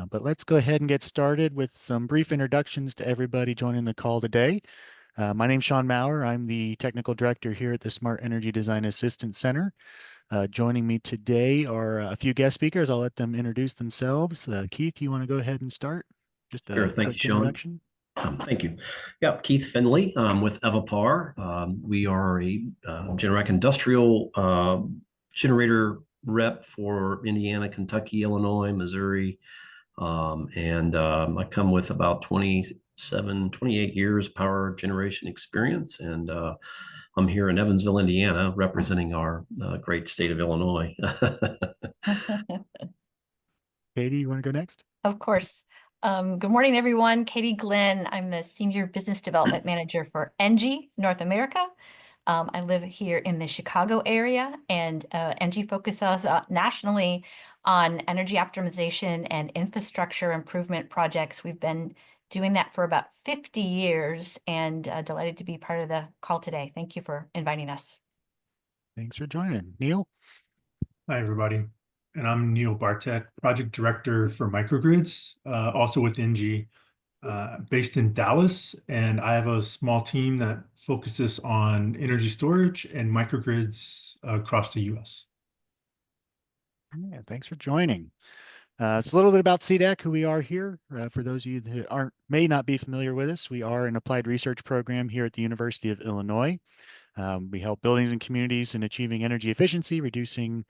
But let's go ahead and get started with some brief introductions to everybody joining the call today. My name's Sean Maurer. I'm the Technical Director here at the Smart Energy Design Assistance Center. Joining me today are a few guest speakers. I'll let them introduce themselves. Keith, you want to go ahead and start? Just Sure. a Thank you, quick Sean. introduction. Thank you. Yeah, Keith Finley with Evapar. We are a Generac industrial generator rep for Indiana, Kentucky, Illinois, Missouri. I come with about 28 years power generation experience. And I'm here in Evansville, Indiana, representing our great state of Illinois. Katie, you want to go next? Of course. Good morning, everyone. Katie Glenn. I'm the Senior Business Development Manager for ENGIE North America. I live here in the Chicago area, and ENGIE focuses nationally on energy optimization and infrastructure improvement projects. We've been doing that for about 50 years, and delighted to be part of the call today. Thank you for inviting us. Thanks for joining. Neil? Hi, everybody. And I'm Neil Bartek, Project Director for Microgrids, also with NG, based in Dallas. And I have a small team that focuses on energy storage and microgrids across the US. Yeah, thanks for joining. It's a little bit about CDAC, who we are here. For those of you that may not be familiar with us, we are an applied research program here at the University of Illinois. We help buildings and communities in achieving energy efficiency, reducing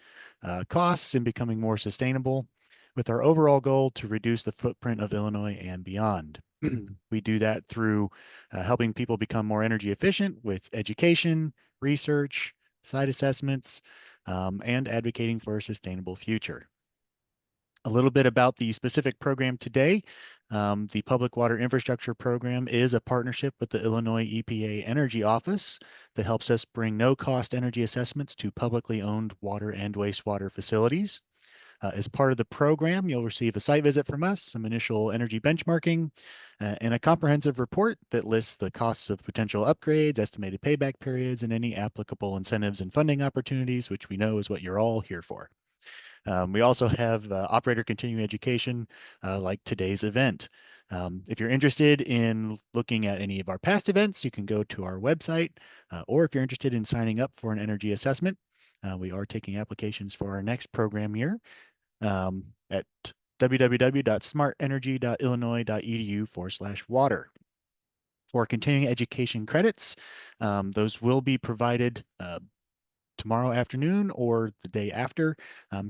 costs, and becoming more sustainable, with our overall goal to reduce the footprint of Illinois and beyond. We do that through helping people become more energy efficient with education, research, site assessments, and advocating for a sustainable future. A little bit about the specific program today. The Public Water Infrastructure Program is a partnership with the Illinois EPA Energy Office that helps us bring no-cost energy assessments to publicly owned water and wastewater facilities. As part of the program, you'll receive a site visit from us, some initial energy benchmarking, and a comprehensive report that lists the costs of potential upgrades, estimated payback periods, and any applicable incentives and funding opportunities, which we know is what you're all here for. We also have operator continuing education like today's event. If you're interested in looking at any of our past events, you can go to our website, or if you're interested in signing up for an energy assessment, we are taking applications for our next program year at www.smartenergy.illinois.edu/water. For continuing education credits, those will be provided tomorrow afternoon or the day after.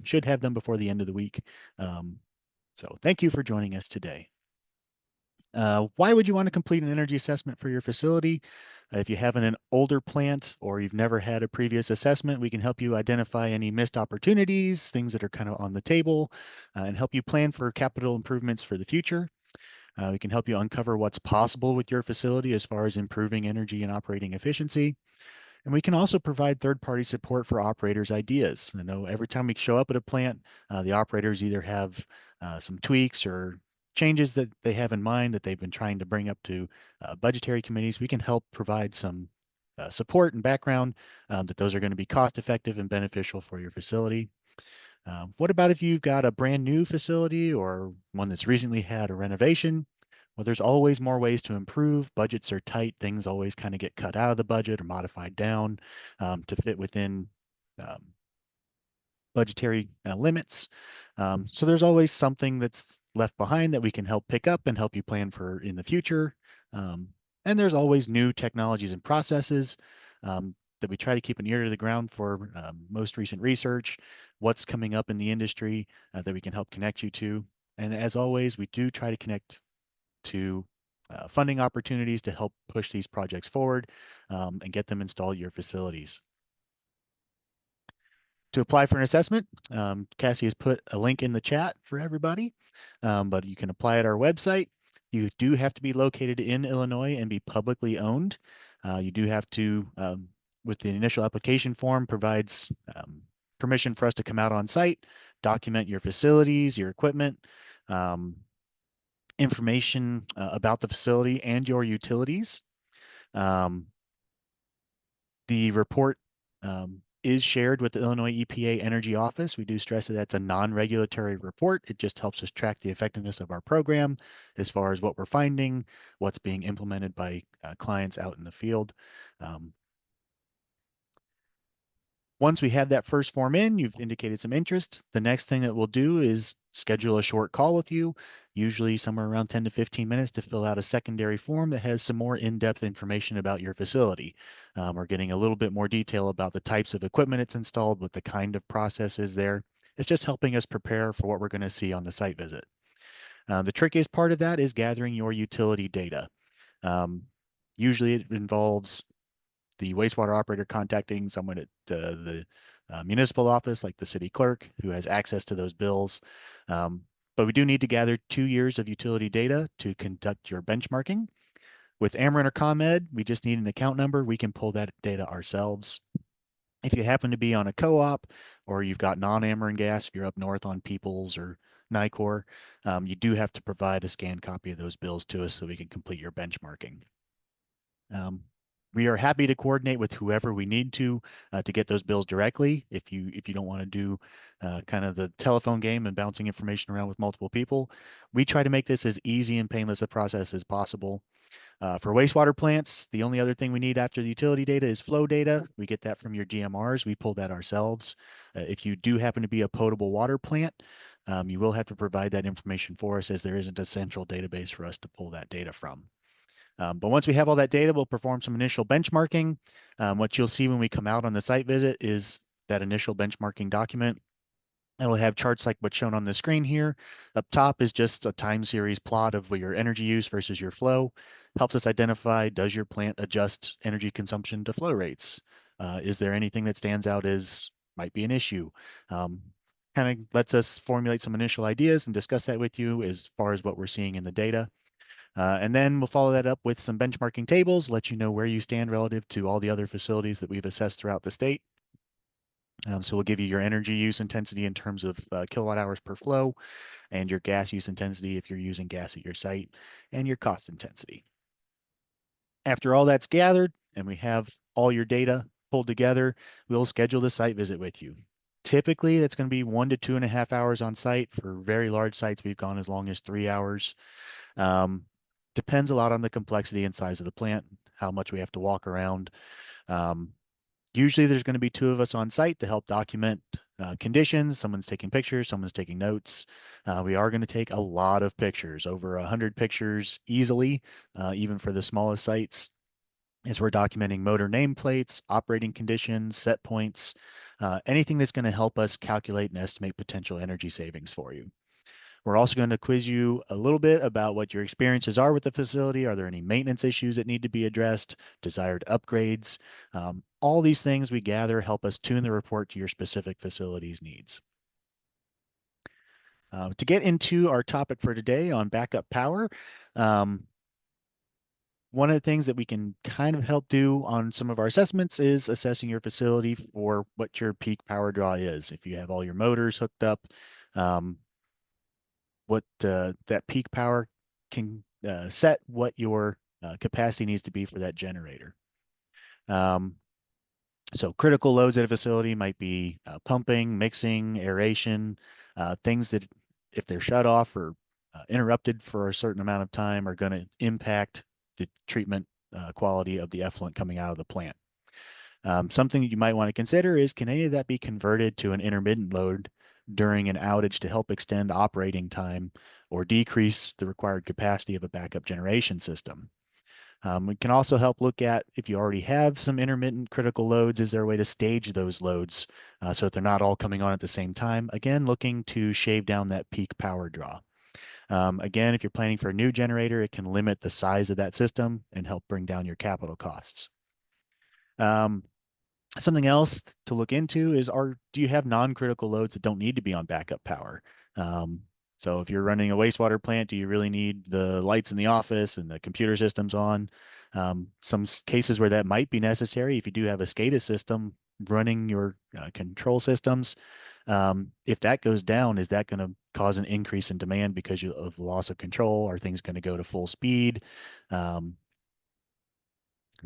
Should have them before the end of the week. So thank you for joining us today. Why would you want to complete an energy assessment for your facility? If you have an older plant or you've never had a previous assessment, we can help you identify any missed opportunities, things that are kind of on the table, and help you plan for capital improvements for the future. We can help you uncover what's possible with your facility as far as improving energy and operating efficiency. And we can also provide third-party support for operators' ideas. I know every time we show up at a plant, the operators either have some tweaks or changes that they have in mind that they've been trying to bring up to budgetary committees. We can help provide some support and background that those are going to be cost-effective and beneficial for your facility. What about if you've got a brand new facility or one that's recently had a renovation? Well, there's always more ways to improve. Budgets are tight. Things always kind of get cut out of the budget or modified down to fit within budgetary limits. So there's always something that's left behind that we can help pick up and help you plan for in the future. And there's always new technologies and processes that we try to keep an ear to the ground for most recent research, what's coming up in the industry that we can help connect you to. And as always, we do try to connect to funding opportunities to help push these projects forward and get them installed at your facilities. To apply for an assessment, Cassie has put a link in the chat for everybody, but you can apply at our website. You do have to be located in Illinois and be publicly owned. You do have to, with the initial application form, provides permission for us to come out on site, document your facilities, your equipment, information about the facility and your utilities. The report is shared with the Illinois EPA Energy Office. We do stress that that's a non-regulatory report. It just helps us track the effectiveness of our program as far as what we're finding, what's being implemented by clients out in the field. Once we have that first form in, you've indicated some interest. The next thing that we'll do is schedule a short call with you, usually somewhere around 10 to 15 minutes to fill out a secondary form that has some more in-depth information about your facility. We're getting a little bit more detail about the types of equipment it's installed, what the kind of process is there. It's just helping us prepare for what we're going to see on the site visit. The trickiest part of that is gathering your utility data. Usually it involves the wastewater operator contacting someone at the municipal office, like the city clerk, who has access to those bills. But we do need to gather 2 years of utility data to conduct your benchmarking. With Ameren or ComEd, we just need an account number. We can pull that data ourselves. If you happen to be on a co-op or you've got non-Ameren gas, if you're up north on Peoples or Nicor, you do have to provide a scanned copy of those bills to us so we can complete your benchmarking. We are happy to coordinate with whoever we need to get those bills directly. If you don't want to do kind of the telephone game and bouncing information around with multiple people, we try to make this as easy and painless a process as possible. For wastewater plants, the only other thing we need after the utility data is flow data. We get that from your GMRs. We pull that ourselves. If you do happen to be a potable water plant, you will have to provide that information for us, as there isn't a central database for us to pull that data from. But once we have all that data, we'll perform some initial benchmarking. What you'll see when we come out on the site visit is that initial benchmarking document. It'll have charts like what's shown on the screen here. Up top is just a time series plot of your energy use versus your flow. Helps us identify, does your plant adjust energy consumption to flow rates? Is there anything that stands out as might be an issue? Kind of lets us formulate some initial ideas and discuss that with you as far as what we're seeing in the data. And then we'll follow that up with some benchmarking tables, let you know where you stand relative to all the other facilities that we've assessed throughout the state. So we'll give you your energy use intensity in terms of kilowatt hours per flow, and your gas use intensity if you're using gas at your site, and your cost intensity. After all that's gathered and we have all your data pulled together, we'll schedule the site visit with you. Typically, that's going to be 1 to 2.5 hours on site. For very large sites, we've gone as long as 3 hours. Depends a lot on the complexity and size of the plant, how much we have to walk around. Usually there's going to be 2 of us on site to help document conditions. Someone's taking pictures, someone's taking notes. We are going to take a lot of pictures, over 100 pictures easily, even for the smallest sites, as we're documenting motor nameplates, operating conditions, set points, anything that's going to help us calculate and estimate potential energy savings for you. We're also going to quiz you a little bit about what your experiences are with the facility. Are there any maintenance issues that need to be addressed, desired upgrades? All these things we gather help us tune the report to your specific facility's needs. To get into our topic for today on backup power, one of the things that we can kind of help do on some of our assessments is assessing your facility for what your peak power draw is. If you have all your motors hooked up, what that peak power can set what your capacity needs to be for that generator. So critical loads at a facility might be pumping, mixing, aeration, things that if they're shut off or interrupted for a certain amount of time are going to impact the treatment quality of the effluent coming out of the plant. Something that you might want to consider is, can any of that be converted to an intermittent load during an outage to help extend operating time or decrease the required capacity of a backup generation system? We can also help look at, if you already have some intermittent critical loads, is there a way to stage those loads so that they're not all coming on at the same time? Again, looking to shave down that peak power draw. Again, if you're planning for a new generator, it can limit the size of that system and help bring down your capital costs. Something else to look into is, do you have non-critical loads that don't need to be on backup power? So if you're running a wastewater plant, do you really need the lights in the office and the computer systems on? Some cases where that might be necessary, if you do have a SCADA system running your control systems, if that goes down, is that going to cause an increase in demand because of loss of control? Are things going to go to full speed?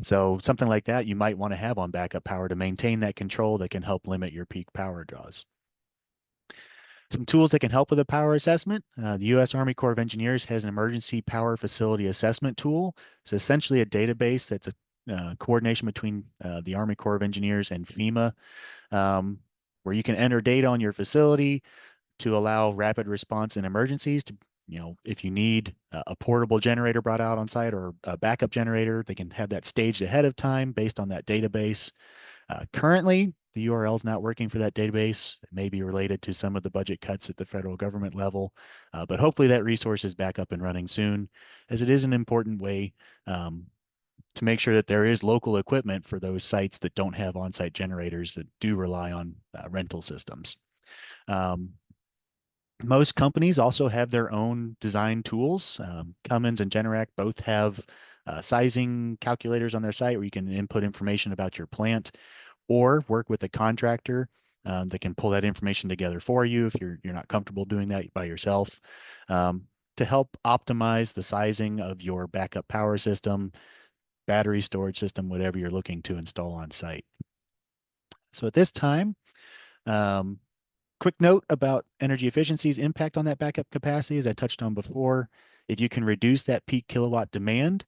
So something like that you might want to have on backup power to maintain that control that can help limit your peak power draws. Some tools that can help with a power assessment. The U.S. Army Corps of Engineers has an emergency power facility assessment tool. It's essentially a database that's a coordination between the Army Corps of Engineers and FEMA, where you can enter data on your facility to allow rapid response in emergencies. To, if you need a portable generator brought out on site or a backup generator, they can have that staged ahead of time based on that database. Currently, the URL is not working for that database. It may be related to some of the budget cuts at the federal government level, but hopefully that resource is back up and running soon, as it is an important way to make sure that there is local equipment for those sites that don't have on-site generators that do rely on rental systems. Most companies also have their own design tools. Cummins and Generac both have sizing calculators on their site where you can input information about your plant, or work with a contractor that can pull that information together for you if you're not comfortable doing that by yourself, to help optimize the sizing of your backup power system, battery storage system, whatever you're looking to install on site. So at this time, quick note about energy efficiency's impact on that backup capacity, as I touched on before. If you can reduce that peak kilowatt demand,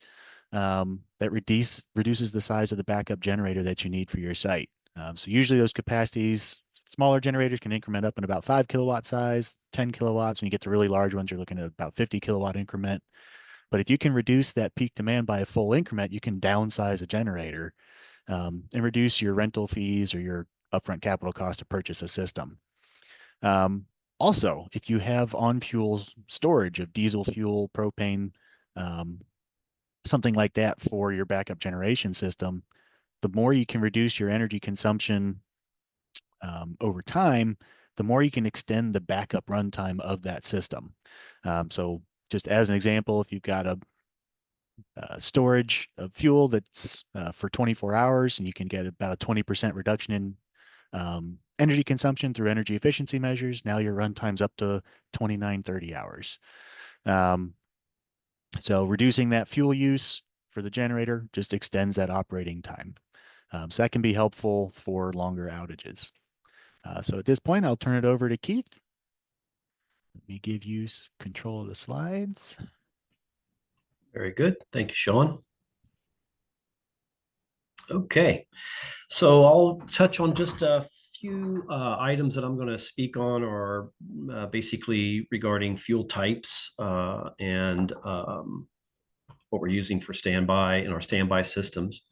that reduces the size of the backup generator that you need for your site. So usually those capacities, smaller generators can increment up in about 5 kilowatt size, 10 kilowatts. When you get to really large ones, you're looking at about 50 kilowatt increment. But if you can reduce that peak demand by a full increment, you can downsize a generator and reduce your rental fees or your upfront capital cost to purchase a system. Also, if you have on-fuel storage of diesel fuel, propane, something like that for your backup generation system, the more you can reduce your energy consumption over time, the more you can extend the backup runtime of that system. So just as an example, if you've got a storage of fuel that's for 24 hours and you can get about a 20% reduction in energy consumption through energy efficiency measures, now your runtime's up to 29, 30 hours. So reducing that fuel use for the generator just extends that operating time. So that can be helpful for longer outages. So at this point, I'll turn it over to Keith. Let me give you control of the slides. Very good. Thank you, Sean. Okay, so I'll touch on just a few items that I'm going to speak on are basically regarding fuel types and what we're using for standby in our standby systems.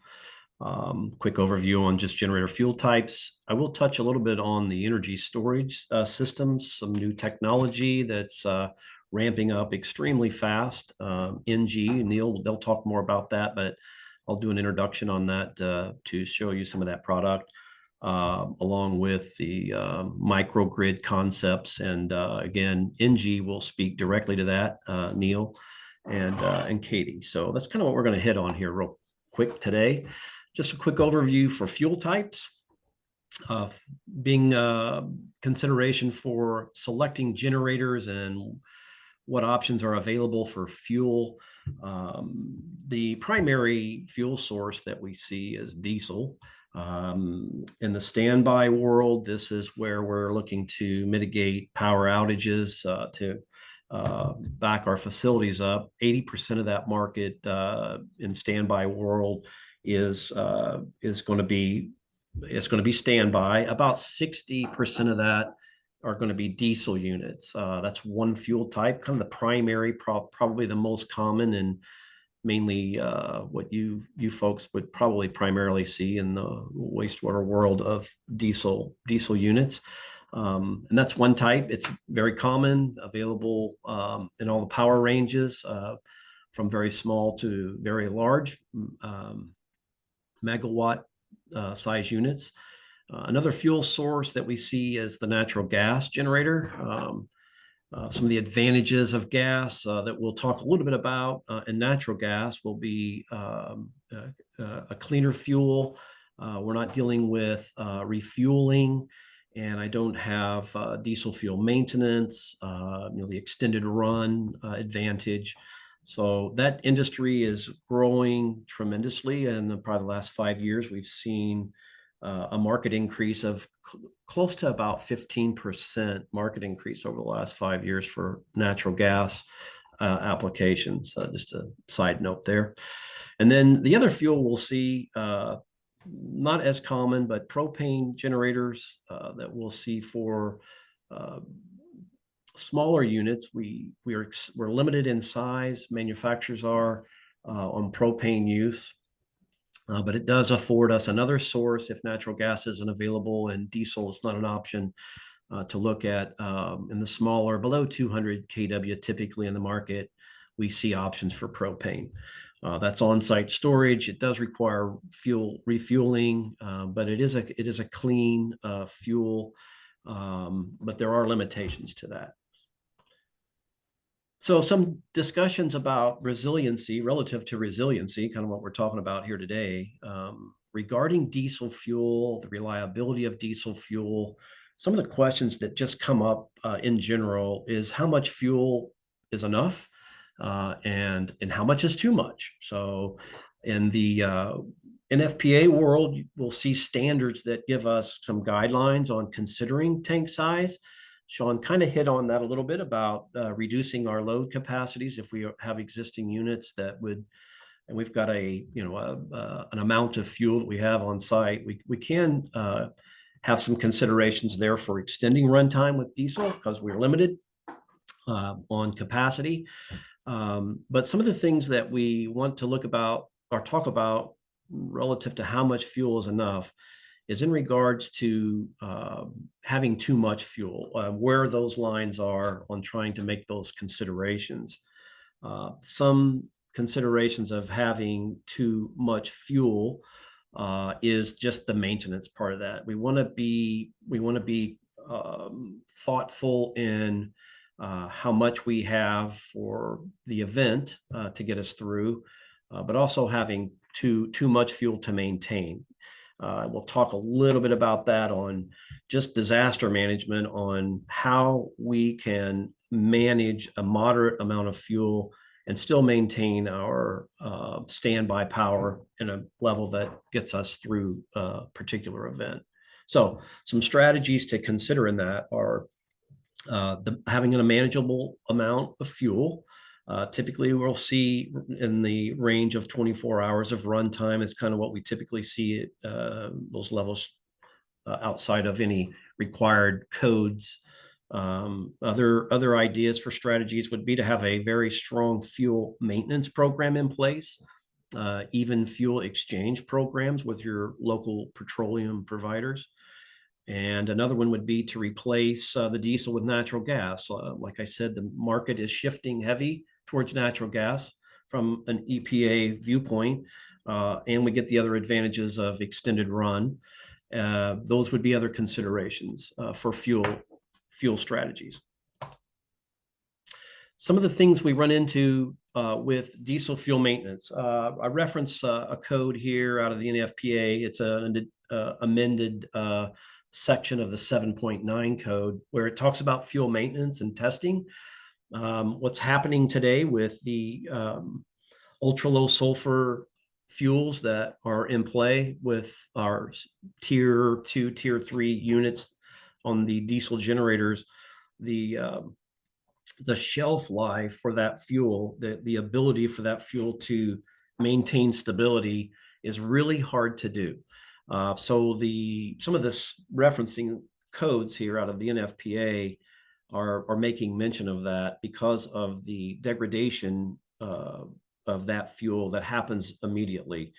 Quick overview on just generator fuel types. I will touch a little bit on the energy storage systems, some new technology that's ramping up extremely fast. NG, Neil, they'll talk more about that, but I'll do an introduction on that to show you some of that product, along with the microgrid concepts. And again, NG will speak directly to that, Neil and Katie. So that's kind of what we're going to hit on here real quick today. Just a quick overview for fuel types, being consideration for selecting generators and what options are available for fuel. The primary fuel source that we see is diesel. In the standby world, this is where we're looking to mitigate power outages to back our facilities up. 80% of that market in standby world is going to be standby. About 60% of that are going to be diesel units. That's one fuel type, kind of the primary, probably the most common, and mainly what you folks would probably primarily see in the wastewater world of diesel units. And that's one type. It's very common, available in all the power ranges, from very small to very large megawatt size units. Another fuel source that we see is the natural gas generator. Some of the advantages of gas that we'll talk a little bit about in natural gas will be a cleaner fuel. We're not dealing with refueling, and I don't have diesel fuel maintenance, the extended run advantage. So that industry is growing tremendously. And probably the last 5 years, we've seen a market increase of close to about 15% market increase over the last 5 years for natural gas applications. Just a side note there. And then the other fuel we'll see, not as common, but propane generators that we'll see for smaller units. We're limited in size. Manufacturers are on propane use, but it does afford us another source if natural gas isn't available and diesel is not an option to look at. In the smaller, below 200 kW, typically in the market, we see options for propane. That's on-site storage. It does require fuel refueling, but it is a clean fuel. But there are limitations to that. So some discussions about resiliency, relative to resiliency, kind of what we're talking about here today, regarding diesel fuel, the reliability of diesel fuel. Some of the questions that just come up in general is how much fuel is enough, and how much is too much. So in the NFPA world, we'll see standards that give us some guidelines on considering tank size. Sean kind of hit on that a little bit about reducing our load capacities if we have existing units that would, and we've got an amount of fuel that we have on site. We can have some considerations there for extending runtime with diesel because we're limited on capacity. But some of the things that we want to look about or talk about relative to how much fuel is enough is in regards to having too much fuel, where those lines are on trying to make those considerations. Some considerations of having too much fuel is just the maintenance part of that. We want to be thoughtful in how much we have for the event to get us through, but also having too much fuel to maintain. We'll talk a little bit about that on just disaster management, on how we can manage a moderate amount of fuel and still maintain our standby power in a level that gets us through a particular event. So some strategies to consider in that are having a manageable amount of fuel. Typically, we'll see in the range of 24 hours of runtime is kind of what we typically see at those levels outside of any required codes. Other ideas for strategies would be to have a very strong fuel maintenance program in place, even fuel exchange programs with your local petroleum providers. And another one would be to replace the diesel with natural gas. Like I said, the market is shifting heavy towards natural gas from an EPA viewpoint, and we get the other advantages of extended run. Those would be other considerations for fuel strategies. Some of the things we run into with diesel fuel maintenance. I reference a code here out of the NFPA. It's an amended section of the 7.9 code where it talks about fuel maintenance and testing. What's happening today with the ultra low sulfur fuels that are in play with our tier 2, tier 3 units on the diesel generators, the shelf life for that fuel, the ability for that fuel to maintain stability is really hard to do. So some of this referencing codes here out of the NFPA are making mention of that because of the degradation of that fuel that happens immediately.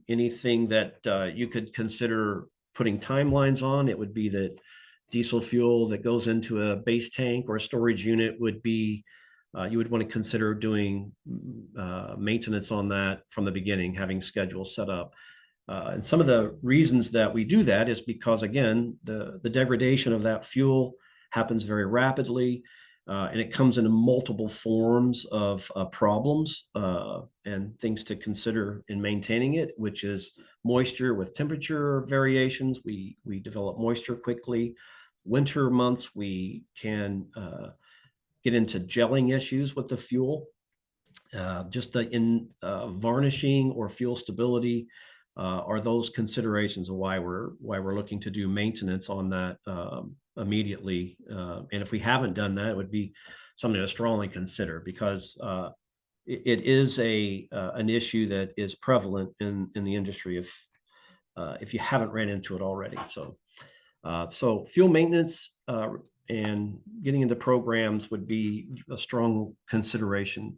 Anything that you could consider putting timelines on, it would be that diesel fuel that goes into a base tank or a storage unit would be, you would want to consider doing maintenance on that from the beginning, having schedules set up. And some of the reasons that we do that is because, again, the degradation of that fuel happens very rapidly, and it comes in multiple forms of problems and things to consider in maintaining it, which is moisture with temperature variations. We develop moisture quickly. Winter months, we can get into gelling issues with the fuel. Just the varnishing or fuel stability are those considerations of why we're looking to do maintenance on that immediately. And if we haven't done that, it would be something to strongly consider, because it is an issue that is prevalent in the industry if you haven't ran into it already. So fuel maintenance and getting into programs would be a strong consideration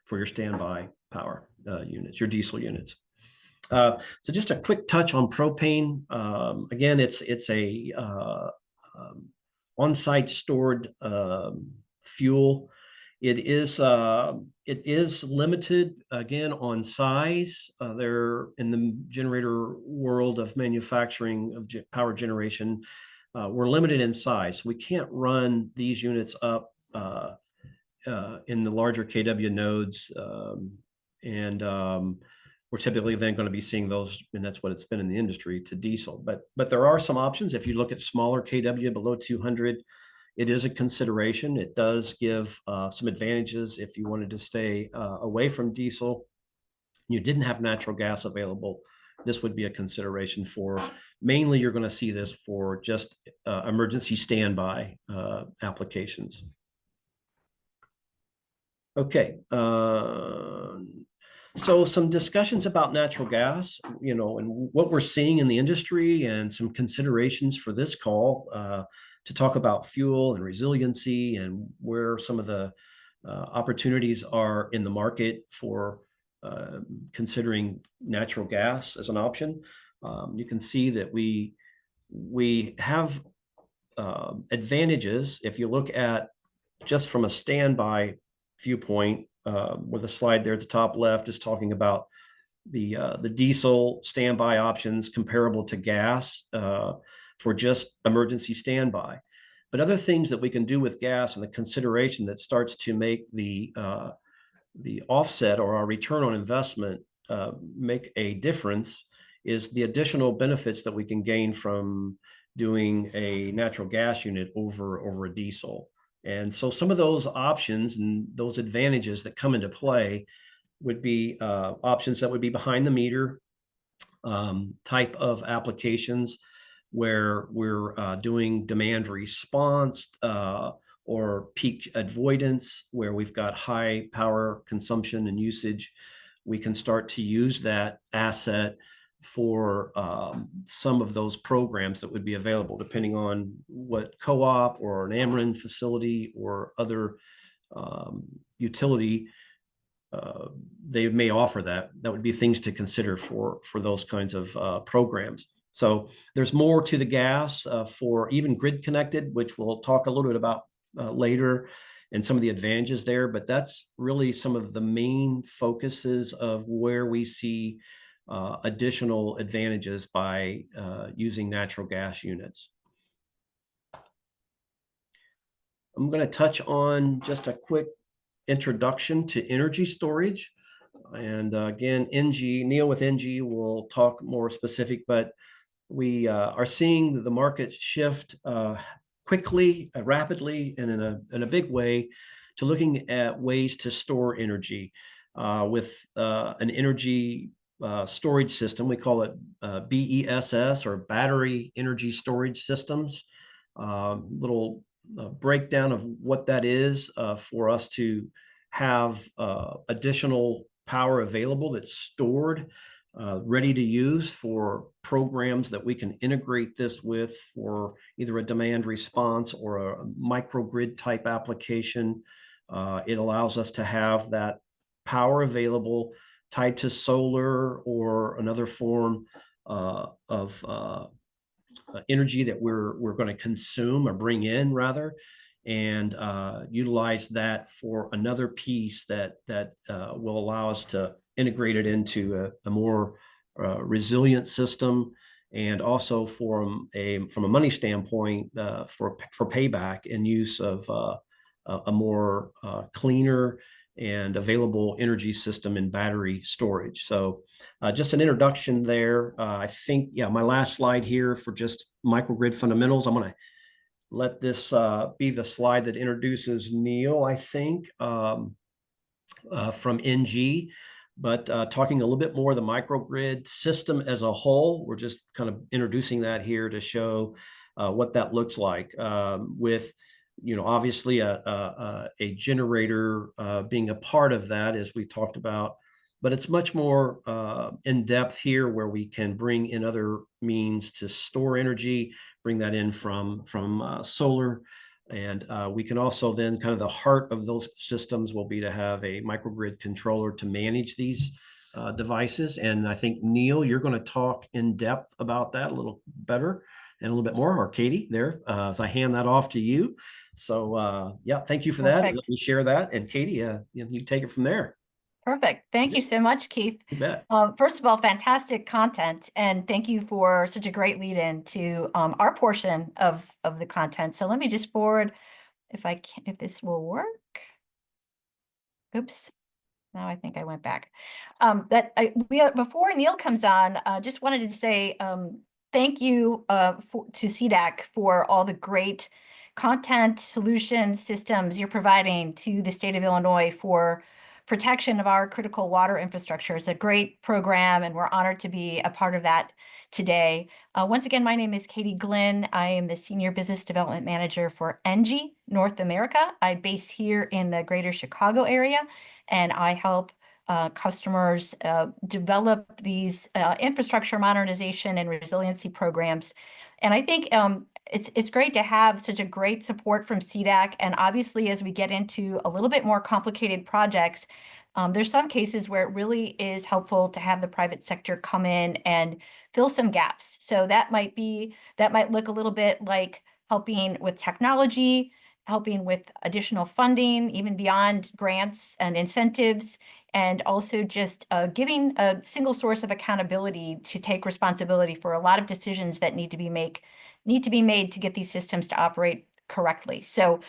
for your standby power units, your diesel units. So just a quick touch on propane. Again, it's a on-site stored fuel. It is limited again on size. They're in the generator world of manufacturing of power generation. We're limited in size. We can't run these units up in the larger KW nodes, and we're typically then going to be seeing those, and that's what it's been in the industry, to diesel. But there are some options. If you look at smaller KW below 200, it is a consideration. It does give some advantages if you wanted to stay away from diesel. You didn't have natural gas available. This would be a consideration for. Mainly, you're going to see this for just emergency standby applications. Okay, so some discussions about natural gas, and what we're seeing in the industry, and some considerations for this call to talk about fuel and resiliency, and where some of the opportunities are in the market for considering natural gas as an option. You can see that we have advantages if you look at just from a standby viewpoint, where the slide there at the top left is talking about the diesel standby options comparable to gas for just emergency standby. But other things that we can do with gas, and the consideration that starts to make the offset or our return on investment make a difference, is the additional benefits that we can gain from doing a natural gas unit over a diesel. And so some of those options and those advantages that come into play would be options that would be behind the meter type of applications, where we're doing demand response or peak avoidance, where we've got high power consumption and usage. We can start to use that asset for some of those programs that would be available, depending on what co-op or an Ameren facility or other utility they may offer. That would be things to consider for those kinds of programs. So there's more to the gas for even grid connected, which we'll talk a little bit about later, and some of the advantages there. But that's really some of the main focuses of where we see additional advantages by using natural gas units. I'm going to touch on just a quick introduction to energy storage. And again, Neil with NG will talk more specific, but we are seeing the market shift quickly, rapidly, and in a big way to looking at ways to store energy with an energy storage system. We call it BESS, or battery energy storage systems. Little breakdown of what that is for us to have additional power available that's stored, ready to use for programs that we can integrate this with for either a demand response or a microgrid type application. It allows us to have that power available tied to solar or another form of energy that we're going to consume or bring in rather, and utilize that for another piece that will allow us to integrate it into a more resilient system, and also from a money standpoint for payback and use of a more cleaner and available energy system in battery storage. So just an introduction there. I think, my last slide here for just microgrid fundamentals. I'm going to let this be the slide that introduces Neil, I think. from NG, but talking a little bit more the microgrid system as a whole. We're just kind of introducing that here to show what that looks like with, obviously a generator being a part of that, as we talked about. But it's much more in depth here, where we can bring in other means to store energy, bring that in from solar. And we can also then, kind of the heart of those systems will be to have a microgrid controller to manage these devices. And I think, Neil, you're going to talk in depth about that a little better and a little bit more, or Katie there, as I hand that off to you. So yeah, thank you for that. Let Perfect. me share that. And Katie, you take it from there. Perfect. Thank you so much, Keith. You bet. First of all, fantastic content, and thank you for such a great lead in to our portion of the content. So let me just forward, if I can, if this will work. Oops. Now I think I went back. Before Neil comes on, just wanted to say thank you to CDAC for all the great content solution systems you're providing to the state of Illinois for protection of our critical water infrastructure. It's a great program, and we're honored to be a part of that today. Once again, my name is Katie Glynn. I am the Senior Business Development Manager for ENGIE North America. I base here in the greater Chicago area, and I help customers develop these infrastructure modernization and resiliency programs. And I think it's great to have such a great support from CDAC. And obviously, as we get into a little bit more complicated projects, there's some cases where it really is helpful to have the private sector come in and fill some gaps. So that might look a little bit like helping with technology, helping with additional funding, even beyond grants and incentives, and also just giving a single source of accountability to take responsibility for a lot of decisions that need to be made to get these systems to operate correctly. So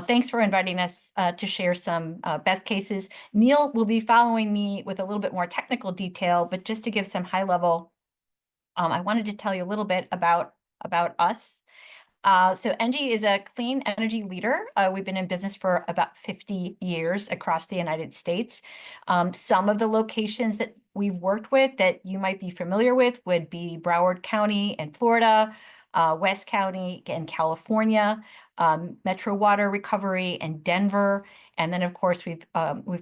thanks for inviting us to share some best cases. Neil will be following me with a little bit more technical detail, but just to give some high level, I wanted to tell you a little bit about us. So ENGIE is a clean energy leader. We've been in business for about 50 years across the United States. Some of the locations that we've worked with that you might be familiar with would be Broward County in Florida, West County in California, Metro Water Recovery in Denver, and then of course we've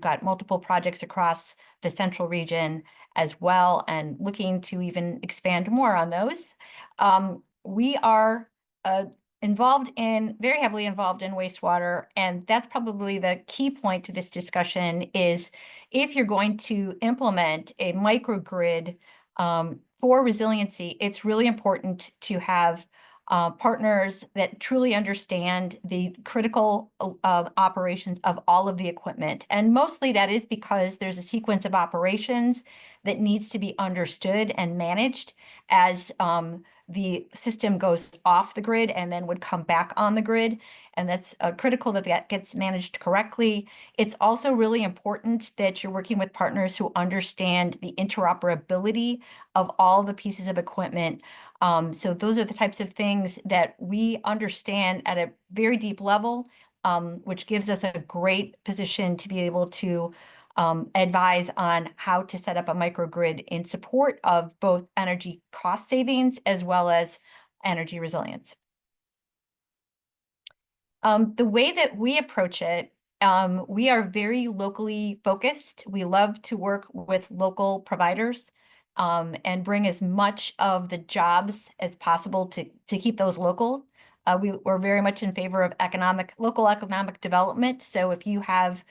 got multiple projects across the central region as well, and looking to even expand more on those. We are very heavily involved in wastewater. And that's probably the key point to this discussion is if you're going to implement a microgrid for resiliency, it's really important to have partners that truly understand the critical operations of all of the equipment. And mostly that is because there's a sequence of operations that needs to be understood and managed as the system goes off the grid and then would come back on the grid. And that's critical that that gets managed correctly. It's also really important that you're working with partners who understand the interoperability of all the pieces of equipment. So those are the types of things that we understand at a very deep level, which gives us a great position to be able to advise on how to set up a microgrid in support of both energy cost savings as well as energy resilience. The way that we approach it, we are very locally focused. We love to work with local providers and bring as much of the jobs as possible to keep those local. We're very much in favor of local economic development. So if you have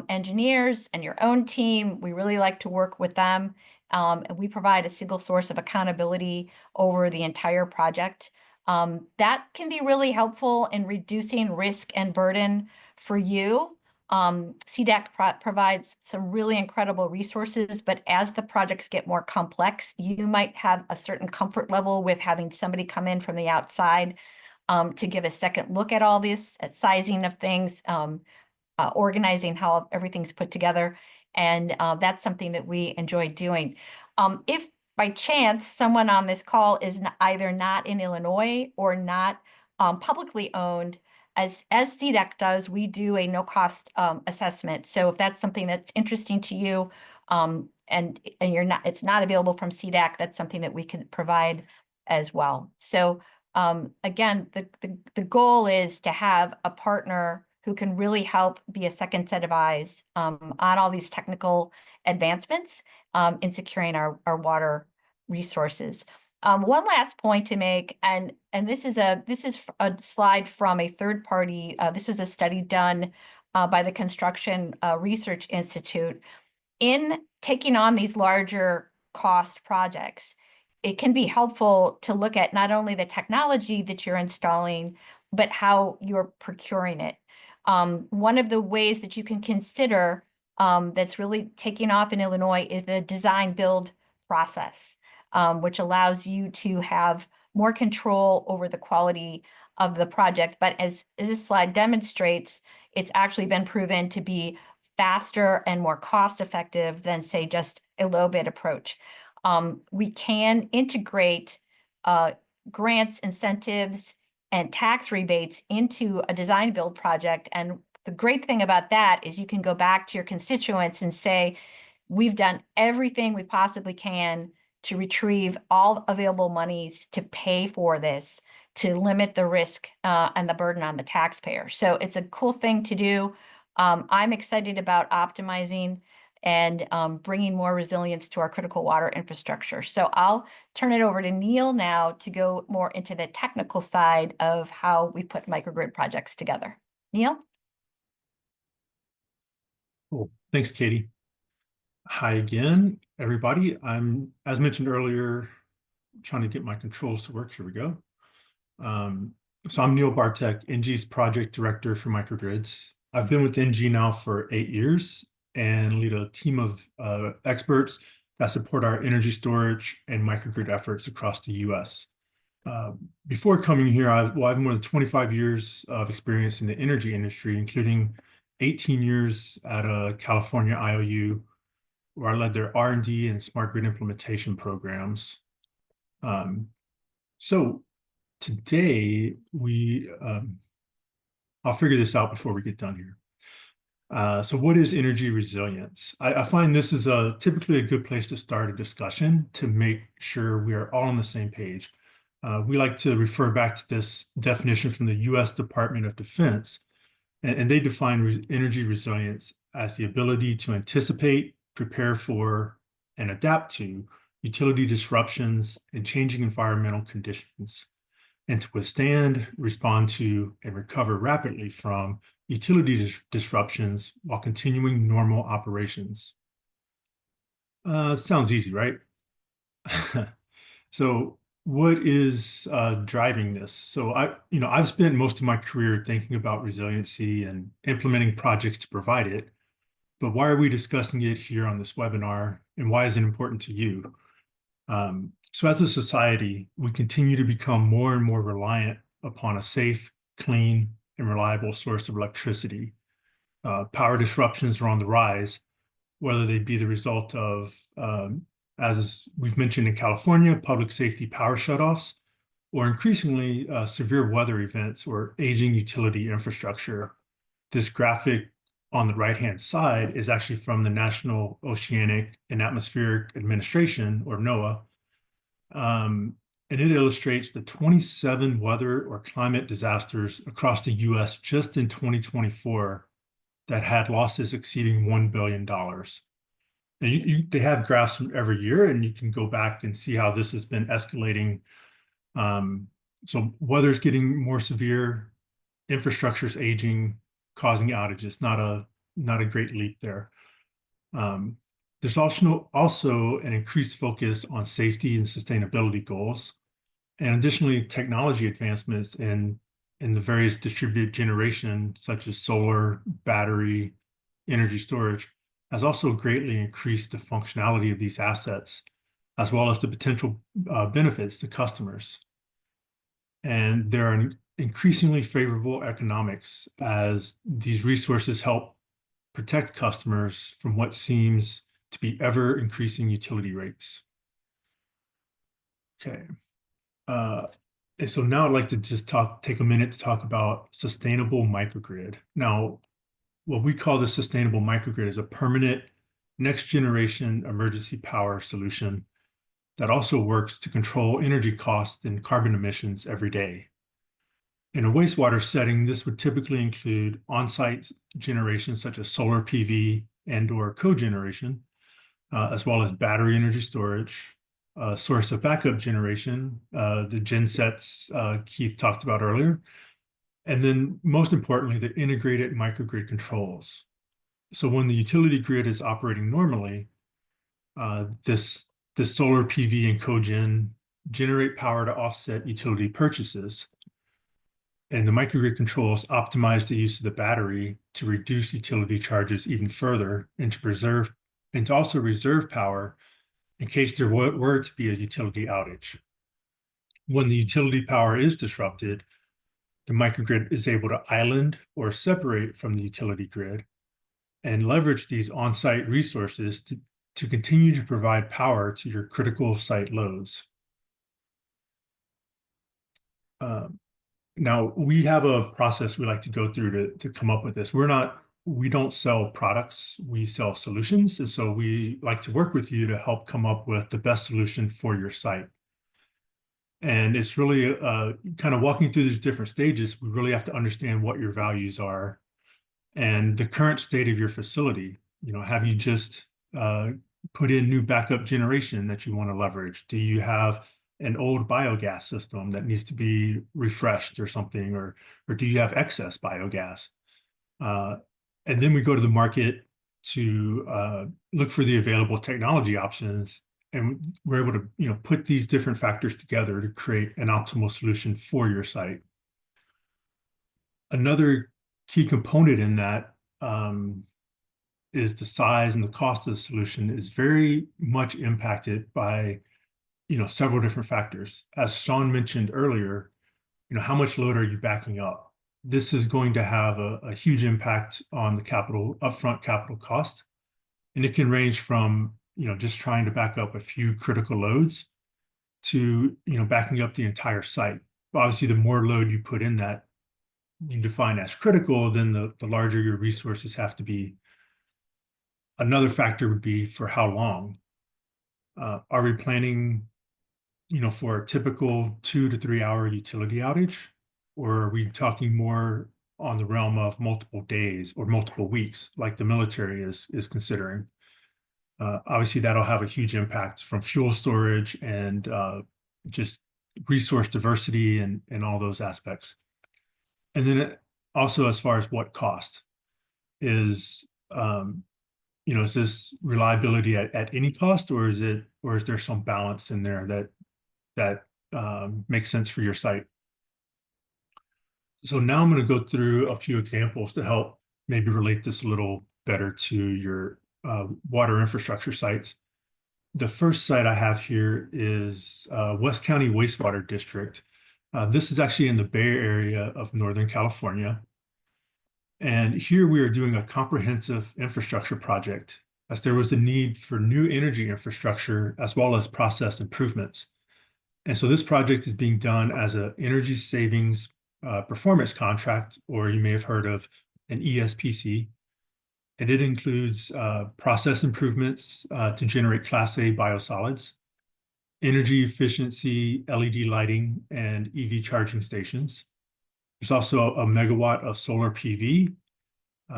engineers and your own team, we really like to work with them. And we provide a single source of accountability over the entire project. That can be really helpful in reducing risk and burden for you. CDAC provides some really incredible resources, but as the projects get more complex, you might have a certain comfort level with having somebody come in from the outside to give a second look at all this, at sizing of things, organizing how everything's put together. And that's something that we enjoy doing. If by chance someone on this call is either not in Illinois or not publicly owned as CDEC does, we do a no-cost assessment. So if that's something that's interesting to you, and it's not available from CDEC, that's something that we can provide as well. So again, the goal is to have a partner who can really help be a second set of eyes on all these technical advancements in securing our water resources. One last point to make, and this is a slide from a third party. This is a study done by the Construction Research Institute. In taking on these larger cost projects, it can be helpful to look at not only the technology that you're installing, but how you're procuring it. One of the ways that you can consider that's really taking off in Illinois is the design build process, which allows you to have more control over the quality of the project. But as this slide demonstrates, it's actually been proven to be faster and more cost effective than, say, just a low bid approach. We can integrate grants, incentives, and tax rebates into a design build project. And the great thing about that is you can go back to your constituents and say, we've done everything we possibly can to retrieve all available monies to pay for this, to limit the risk and the burden on the taxpayer. So it's a cool thing to do. I'm excited about optimizing and bringing more resilience to our critical water infrastructure. So I'll turn it over to Neil now to go more into the technical side of how we put microgrid projects together. Neil? Cool. Thanks, Katie. Hi again, everybody. I'm, as mentioned earlier, trying to get my controls to work. Here we go. So I'm Neil Bartek, NG's project director for microgrids. I've been with NG now for 8 years and lead a team of experts that support our energy storage and microgrid efforts across the US. Before coming here, I've more than 25 years of experience in the energy industry, including 18 years at a California IOU, where I led their R&D and smart grid implementation programs. So today I'll figure this out before we get done here. So what is energy resilience? I find this is typically a good place to start a discussion to make sure we are all on the same page. We like to refer back to this definition from the US Department of Defense, and they define energy resilience as the ability to anticipate, prepare for, and adapt to utility disruptions and changing environmental conditions, and to withstand, respond to, and recover rapidly from utility disruptions while continuing normal operations. Sounds easy, right? So what is driving this? So I've spent most of my career thinking about resiliency and implementing projects to provide it. But why are we discussing it here on this webinar, and why is it important to you? So as a society, we continue to become more and more reliant upon a safe, clean, and reliable source of electricity. Power disruptions are on the rise, whether they be the result of, as we've mentioned in California, public safety power shutoffs, or increasingly severe weather events or aging utility infrastructure. This graphic on the right-hand side is actually from the National Oceanic and Atmospheric Administration, or NOAA, and it illustrates the 27 weather or climate disasters across the US just in 2024 that had losses exceeding $1 billion. And they have graphs from every year, and you can go back and see how this has been escalating. So weather's getting more severe, infrastructure's aging, causing outages. Not a great leap there. There's also an increased focus on safety and sustainability goals, and additionally, technology advancements in the various distributed generation, such as solar, battery, energy storage, has also greatly increased the functionality of these assets, as well as the potential benefits to customers. And there are increasingly favorable economics as these resources help protect customers from what seems to be ever increasing utility rates. Okay. And so now I'd like to just take a minute to talk about sustainable microgrid. Now, what we call the sustainable microgrid is a permanent next generation emergency power solution that also works to control energy costs and carbon emissions every day. In a wastewater setting, this would typically include on-site generation such as solar PV and/or cogeneration, as well as battery energy storage, source of backup generation, the gensets Keith talked about earlier, and then most importantly, the integrated microgrid controls. So when the utility grid is operating normally, this solar PV and cogen generate power to offset utility purchases. And the microgrid controls optimize the use of the battery to reduce utility charges even further and to also reserve power in case there were to be a utility outage. When the utility power is disrupted, the microgrid is able to island or separate from the utility grid and leverage these on-site resources to continue to provide power to your critical site loads. Now, we have a process we like to go through to come up with this. We don't sell products, we sell solutions. And so we like to work with you to help come up with the best solution for your site. And it's really kind of walking through these different stages. We really have to understand what your values are and the current state of your facility. Have you just put in new backup generation that you want to leverage? Do you have an old biogas system that needs to be refreshed or something, or do you have excess biogas? And then we go to the market to look for the available technology options, and we're able to put these different factors together to create an optimal solution for your site. Another key component in that is the size and the cost of the solution is very much impacted by several different factors. As Sean mentioned earlier, how much load are you backing up? This is going to have a huge impact on the upfront capital cost. And it can range from, just trying to back up a few critical loads to, backing up the entire site. Obviously, the more load you put in that you define as critical, then the larger your resources have to be. Another factor would be for how long. Are we planning for a typical 2 to 3 hour utility outage, or are we talking more on the realm of multiple days or multiple weeks, like the military is considering? Obviously, that'll have a huge impact from fuel storage and just resource diversity and all those aspects. And then also, as far as what cost is, is this reliability at any cost, or is there some balance in there that makes sense for your site? So now I'm going to go through a few examples to help maybe relate this a little better to your water infrastructure sites. The first site I have here is West County Wastewater District. This is actually in the Bay Area of Northern California. And here we are doing a comprehensive infrastructure project, as there was a need for new energy infrastructure as well as process improvements. And so this project is being done as an energy savings performance contract, or you may have heard of an ESPC. And it includes process improvements to generate Class A biosolids, energy efficiency, LED lighting, and EV charging stations. There's also a megawatt of solar PV,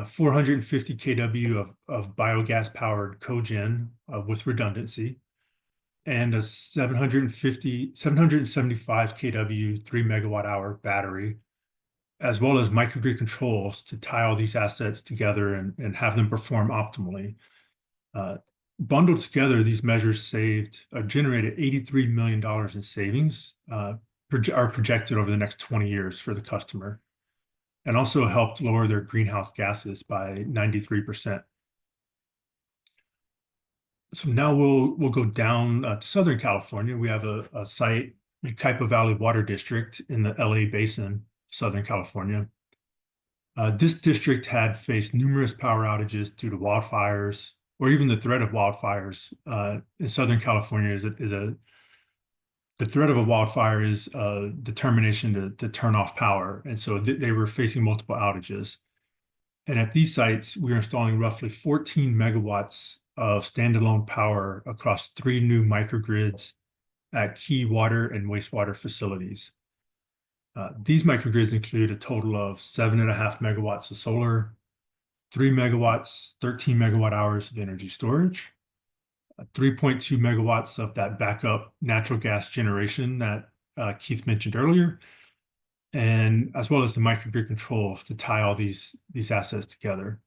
450 kW of biogas-powered cogen with redundancy, and a 775 kW 3 megawatt hour battery, as well as microgrid controls to tie all these assets together and have them perform optimally. Bundled together, these measures generated $83 million in savings, are projected over the next 20 years for the customer, and also helped lower their greenhouse gases by 93%. So now we'll go down to Southern California. We have a site, the Caipa Valley Water District in the LA Basin, Southern California. This district had faced numerous power outages due to wildfires, or even the threat of wildfires. In Southern California is the the threat of a wildfire is a determination to turn off power. And so they were facing multiple outages. And at these sites, we are installing roughly 14 megawatts of standalone power across 3 new microgrids at key water and wastewater facilities. These microgrids include a total of 7.5 megawatts of solar, 3 megawatts, 13 megawatt hours of energy storage, 3.2 megawatts of that backup natural gas generation that Keith mentioned earlier, and as well as the microgrid controls to tie all these assets together.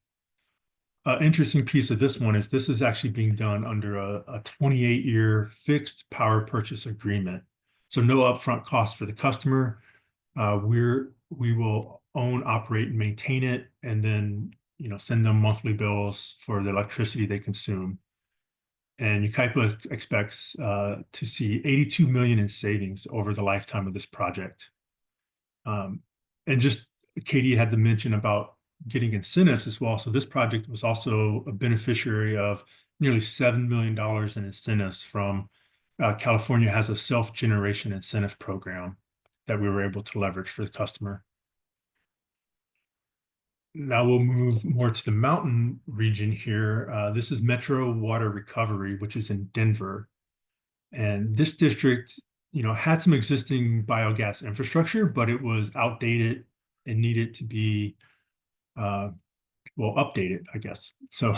Interesting piece of this one is this is actually being done under a 28-year fixed power purchase agreement. So no upfront cost for the customer. We will own, operate, and maintain it, and then send them monthly bills for the electricity they consume. And Ukaipa expects to see 82 million in savings over the lifetime of this project. And just Katie had to mention about getting incentives as well. So this project was also a beneficiary of nearly $7 million in incentives from California has a self-generation incentive program that we were able to leverage for the customer. Now we'll move more to the mountain region here. This is Metro Water Recovery, which is in Denver. And this district, had some existing biogas infrastructure, but it was outdated and needed to be, updated, I guess. So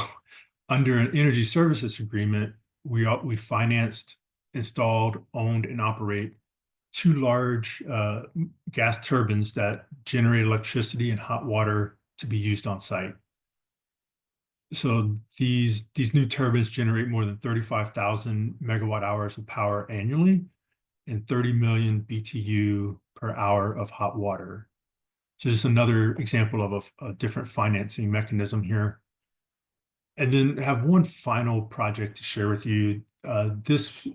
under an energy services agreement, we financed, installed, owned, and operate 2 large gas turbines that generate electricity and hot water to be used on site. So these new turbines generate more than 35,000 megawatt hours of power annually and 30 million BTU per hour of hot water. So just another example of a different financing mechanism here. And then have one final project to share with you. This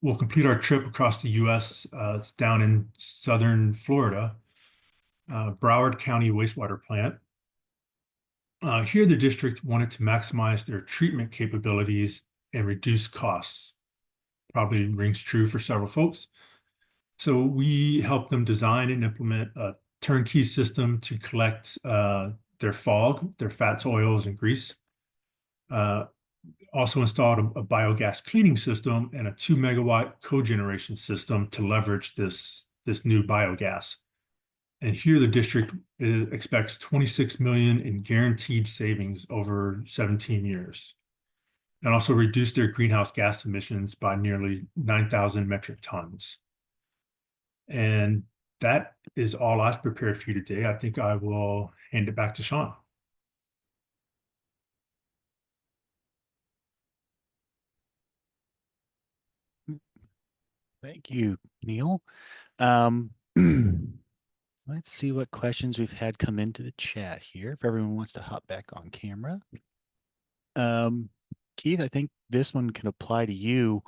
will complete our trip across the US. It's down in southern Florida, Broward County Wastewater Plant. Here, the district wanted to maximize their treatment capabilities and reduce costs. Probably rings true for several folks. So we helped them design and implement a turnkey system to collect their fog, their fats, oils, and grease. Also installed a biogas cleaning system and a 2 megawatt cogeneration system to leverage this new biogas. And here the district expects 26 million in guaranteed savings over 17 years. And also reduce their greenhouse gas emissions by nearly 9,000 metric tons. And that is all I've prepared for you today. I think I will hand it back to Sean. Thank you, Neil. Let's see what questions we've had come into the chat here. If everyone wants to hop back on camera. Keith, I think this one can apply to you.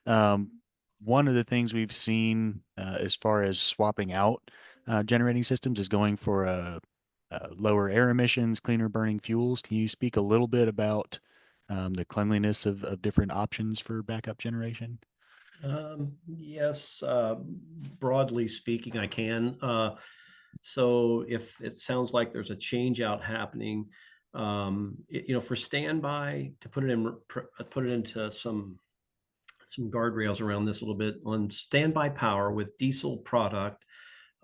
One of the things we've seen as far as swapping out generating systems is going for lower air emissions, cleaner burning fuels. Can you speak a little bit about the cleanliness of different options for backup generation? Yes, broadly speaking, I can. So if it sounds like there's a change out happening, for standby, to put it into some guardrails around this a little bit, on standby power with diesel product,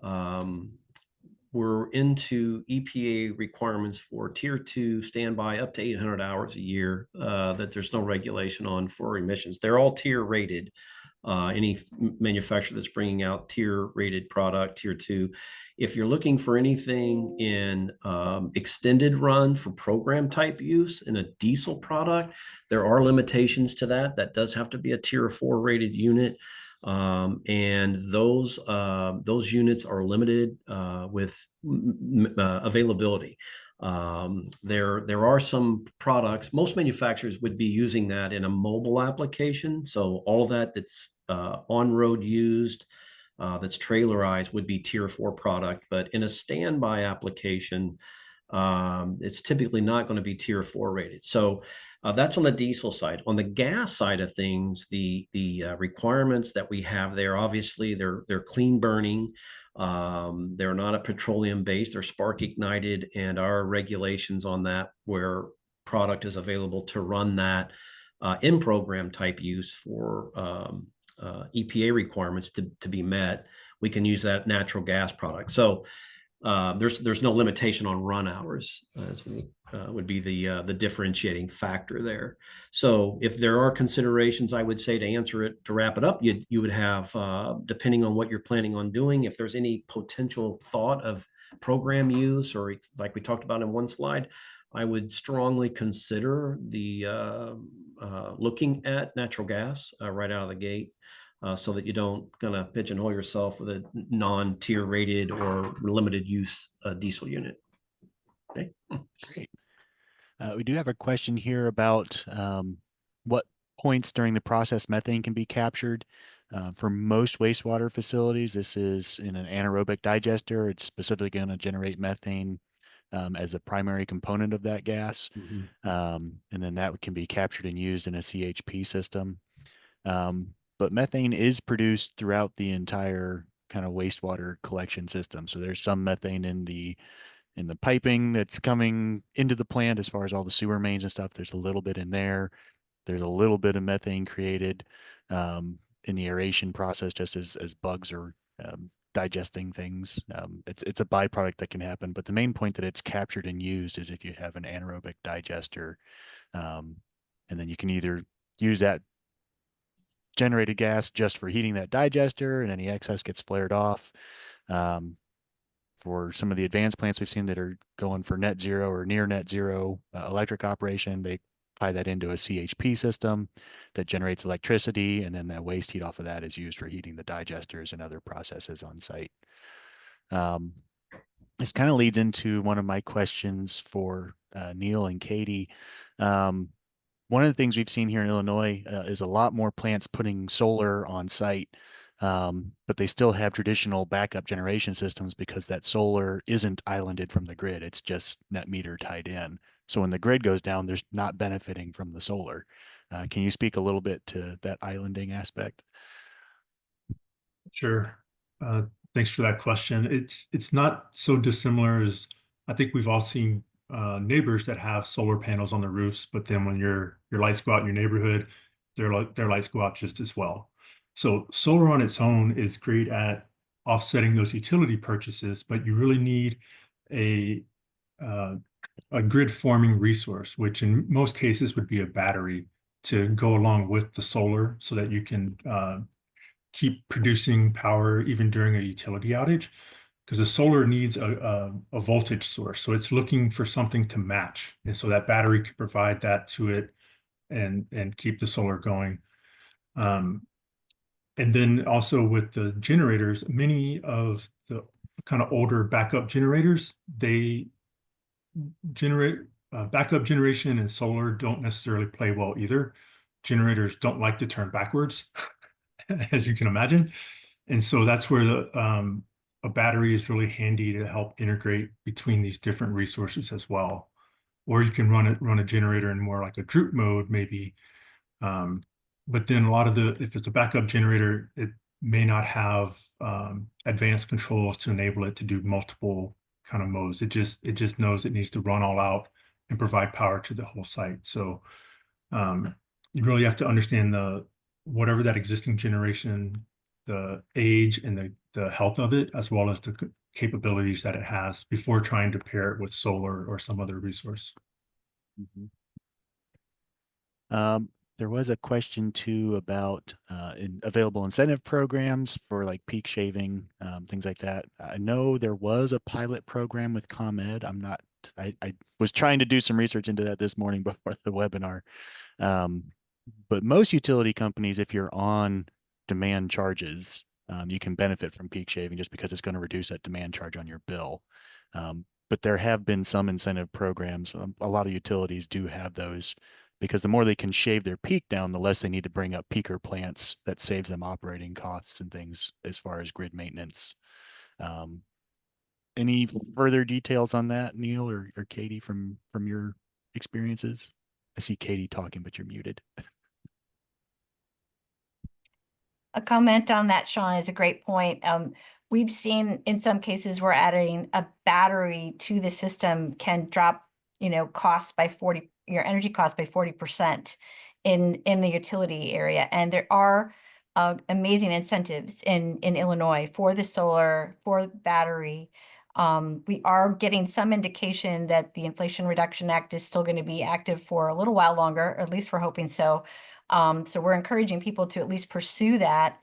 we're into EPA requirements for tier 2 standby up to 800 hours a year that there's no regulation on for emissions. They're all tier rated. Any manufacturer that's bringing out tier rated product, tier 2. If you're looking for anything in extended run for program type use in a diesel product, there are limitations to that. That does have to be a tier 4 rated unit. And those units are limited with availability. There are some products, most manufacturers would be using that in a mobile application. So all of that's on-road used, that's trailerized would be tier 4 product. But in a standby application, it's typically not going to be tier 4 rated. So That's on the diesel side. On the gas side of things, the requirements that we have there, obviously, they're clean burning. They're not a petroleum based, they're spark ignited, and our regulations on that, where product is available to run that in program type use for EPA requirements to be met, we can use that natural gas product. So there's no limitation on run hours, would be the differentiating factor there. So if there are considerations, I would say, to answer it, to wrap it up, you would have, depending on what you're planning on doing, if there's any potential thought of program use, or like we talked about in one slide, I would strongly consider the looking at natural gas right out of the gate, so that you don't gonna pigeonhole yourself with a non-tier rated or limited use diesel unit. Okay. Great. We do have a question here about what points during the process methane can be captured. For most wastewater facilities, this is in an anaerobic digester. It's specifically going to generate methane as the primary component of that gas. And then that can be captured and used in a CHP system. But methane is produced throughout the entire kind of wastewater collection system. So there's some methane in the piping that's coming into the plant as far as all the sewer mains and stuff. There's a little bit in there. There's a little bit of methane created in the aeration process, just as bugs are digesting things. It's a byproduct that can happen, but the main point that it's captured and used is if you have an anaerobic digester, and then you can either use that generated gas just for heating that digester, and any excess gets flared off. For some of the advanced plants we've seen that are going for net zero or near net zero electric operation, they tie that into a CHP system that generates electricity, and then that waste heat off of that is used for heating the digesters and other processes on site. This kind of leads into one of my questions for Neil and Katie. One of the things we've seen here in Illinois is a lot more plants putting solar on site, but they still have traditional backup generation systems because that solar isn't islanded from the grid. It's just net meter tied in. So when the grid goes down, there's not benefiting from the solar. Can you speak a little bit to that islanding aspect? Sure. Thanks for that question. It's not so dissimilar as I think we've all seen neighbors that have solar panels on the roofs, but then when your lights go out in your neighborhood, their lights go out just as well. So solar on its own is great at offsetting those utility purchases, but you really need a uh, a grid forming resource, which in most cases would be a battery to go along with the solar so that you can keep producing power even during a utility outage, because the solar needs a voltage source. So it's looking for something to match. And so that battery could provide that to it and keep the solar going. And then also with the generators, many of the kind of older backup generators, they generate backup generation and solar don't necessarily play well either. Generators don't like to turn backwards, as you can imagine. And so that's where a battery is really handy to help integrate between these different resources as well. Or you can run a generator in more like a droop mode, maybe. But then if it's a backup generator, it may not have advanced controls to enable it to do multiple kind of modes. It just knows it needs to run all out and provide power to the whole site. So you really have to understand whatever that existing generation, the age and the health of it, as well as the capabilities that it has before trying to pair it with solar or some other resource. There was a question too about available incentive programs for like peak shaving, things like that. I know there was a pilot program with ComEd. I was trying to do some research into that this morning before the webinar. But most utility companies, if you're on demand charges, you can benefit from peak shaving just because it's going to reduce that demand charge on your bill. But there have been some incentive programs. A lot of utilities do have those because the more they can shave their peak down, the less they need to bring up peaker plants. That saves them operating costs and things as far as grid maintenance. Any further details on that, Neil or Katie, from your experiences? I see Katie talking, but you're muted. A comment on that, Sean, is a great point. We've seen in some cases where adding a battery to the system can drop, costs by your energy costs by 40% in the utility area. And there are amazing incentives in Illinois for the solar, for battery. We are getting some indication that the Inflation Reduction Act is still going to be active for a little while longer, or at least we're hoping so. So we're encouraging people to at least pursue that,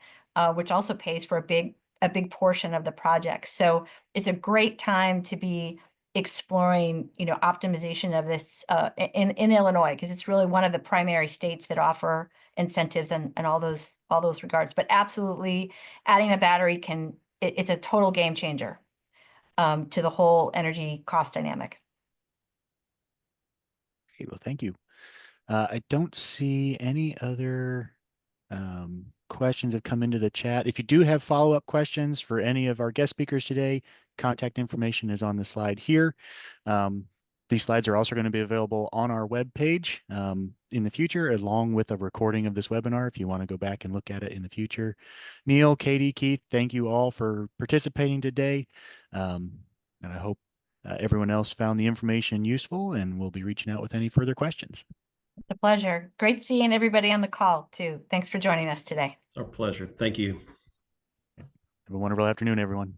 which also pays for a big portion of the project. So it's a great time to be exploring, optimization of this in Illinois, because it's really one of the primary states that offer incentives and all those regards. But absolutely, adding a battery it's a total game changer to the whole energy cost dynamic. Okay, well, thank you. I don't see any other questions have come into the chat. If you do have follow-up questions for any of our guest speakers today, contact information is on the slide here. These slides are also going to be available on our webpage in the future, along with a recording of this webinar if you want to go back and look at it in the future. Neil, Katie, Keith, thank you all for participating today. And I hope everyone else found the information useful, and we'll be reaching out with any further questions. It's a pleasure. Great seeing everybody on the call too. Thanks for joining us today. It's our pleasure. Thank you. Have a wonderful afternoon, everyone.